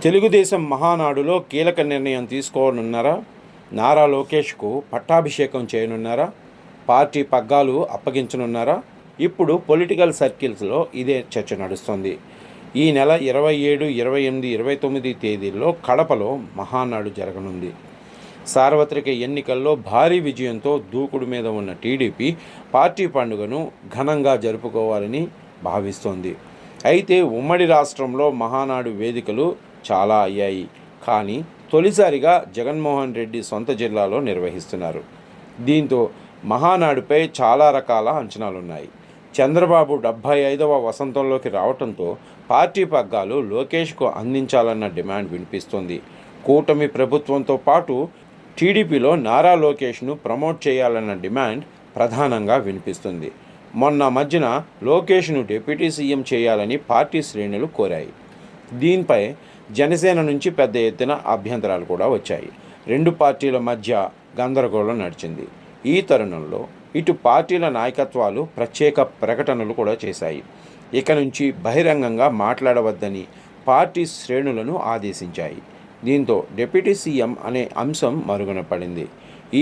తెలుగుదేశం మహానాడులో కీలక నిర్ణయం తీసుకోనున్నారా? నారా లోకేష్కు పట్టాభిషేకం చేయనున్నారా? పార్టీ పగ్గాలు అప్పగించనున్నారా? ఇప్పుడు పొలిటికల్ సర్కిల్స్లో ఇదే చర్చ నడుస్తోంది. ఈ నెల 27, 28, 29 తేదీల్లో కడపలో మహానాడు జరగనుంది. సార్వత్రిక ఎన్నికల్లో భారీ విజయంతో దూకుడు మీద ఉన్న టీడీపీ పార్టీ పండుగను ఘనంగా జరుపుకోవాలని భావిస్తోంది. అయితే ఉమ్మడి రాష్ట్రంలో మహానాడు వేదికలు చాలా అయ్యాయి. కానీ తొలిసారిగా జగన్మోహన్ రెడ్డి సొంత జిల్లాలో నిర్వహిస్తున్నారు. దీంతో మహానాడుపై చాలా రకాల అంచనాలున్నాయి. చంద్రబాబు 75వ వసంతంలోకి రావడంతో పార్టీ పగ్గాలు లోకేష్కు అందించాలన్న డిమాండ్ వినిపిస్తోంది. కూటమి ప్రభుత్వంతో పాటు టీడీపీలో నారా లోకేష్ను ప్రమోట్ చేయాలన్న డిమాండ్ ప్రధానంగా వినిపిస్తుంది. మొన్న మధ్యన లోకేష్ను డిప్యూటీ సీఎం చేయాలని పార్టీ శ్రేణులు కోరాయి. దీనిపై జనసేన నుంచి పెద్ద ఎత్తున అభ్యంతరాలు కూడా వచ్చాయి. రెండు పార్టీల మధ్య గందరగోళం నడిచింది. ఈ తరుణంలో ఇటు పార్టీల నాయకత్వాలు ప్రత్యేక ప్రకటనలు కూడా చేశాయి. ఇక నుంచి బహిరంగంగా మాట్లాడవద్దని పార్టీ శ్రేణులను ఆదేశించాయి. దీంతో డిప్యూటీ సీఎం అనే అంశం మరుగున పడింది.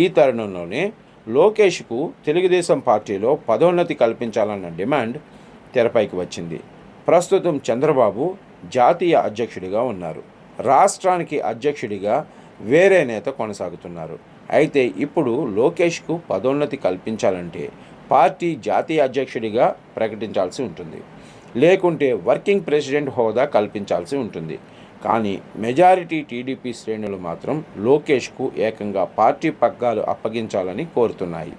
ఈ తరుణంలోనే లోకేష్కు తెలుగుదేశం పార్టీలో పదోన్నతి కల్పించాలన్న డిమాండ్ తెరపైకి వచ్చింది. ప్రస్తుతం చంద్రబాబు జాతీయ అధ్యక్షుడిగా ఉన్నారు. రాష్ట్రానికి అధ్యక్షుడిగా వేరే నేత కొనసాగుతున్నారు. అయితే ఇప్పుడు లోకేష్కు పదోన్నతి కల్పించాలంటే పార్టీ జాతీయ అధ్యక్షుడిగా ప్రకటించాల్సి ఉంటుంది, లేకుంటే వర్కింగ్ ప్రెసిడెంట్ హోదా కల్పించాల్సి ఉంటుంది. కానీ మెజారిటీ టీడీపీ శ్రేణులు మాత్రం లోకేష్కు ఏకంగా పార్టీ పగ్గాలు అప్పగించాలని కోరుతున్నాయి.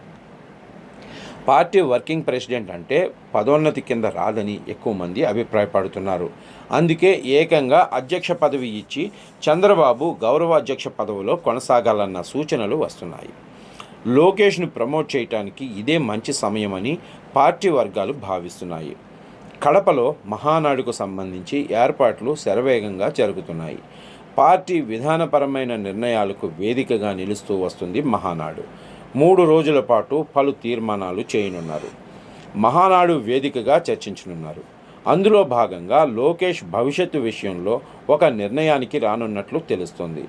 పార్టీ వర్కింగ్ ప్రెసిడెంట్ అంటే పదోన్నతి కింద రాదని ఎక్కువ మంది అభిప్రాయపడుతున్నారు. అందుకే ఏకంగా అధ్యక్ష పదవి ఇచ్చి చంద్రబాబు గౌరవ అధ్యక్ష పదవిలో కొనసాగాలన్న సూచనలు వస్తున్నాయి. లోకేష్ను ప్రమోట్ చేయడానికి ఇదే మంచి సమయమని పార్టీ వర్గాలు భావిస్తున్నాయి. కడపలో మహానాడుకు సంబంధించి ఏర్పాట్లు శరవేగంగా జరుగుతున్నాయి. పార్టీ విధానపరమైన నిర్ణయాలకు వేదికగా నిలుస్తూ వస్తుంది మహానాడు. 3 రోజుల పాటు పలు తీర్మానాలు చేయనున్నారు. మహానాడు వేదికగా చర్చించనున్నారు. అందులో భాగంగా లోకేష్ భవిష్యత్తు విషయంలో ఒక నిర్ణయానికి రానున్నట్లు తెలుస్తోంది.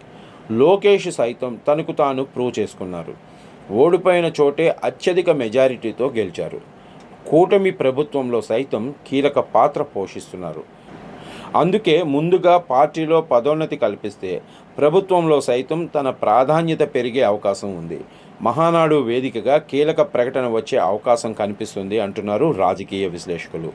లోకేష్ సైతం తనకు తాను ప్రూవ్ చేసుకున్నారు. ఓడిపోయిన చోటే అత్యధిక మెజారిటీతో గెలిచారు. కూటమి ప్రభుత్వంలో సైతం కీలక పాత్ర పోషిస్తున్నారు. అందుకే ముందుగా పార్టీలో పదోన్నతి కల్పిస్తే ప్రభుత్వంలో సైతం తన ప్రాధాన్యత పెరిగే అవకాశం ఉంది. మహానాడు వేదికగా కీలక ప్రకటన వచ్చే అవకాశం కనిపిస్తుంది అంటున్నారు రాజకీయ విశ్లేషకులు.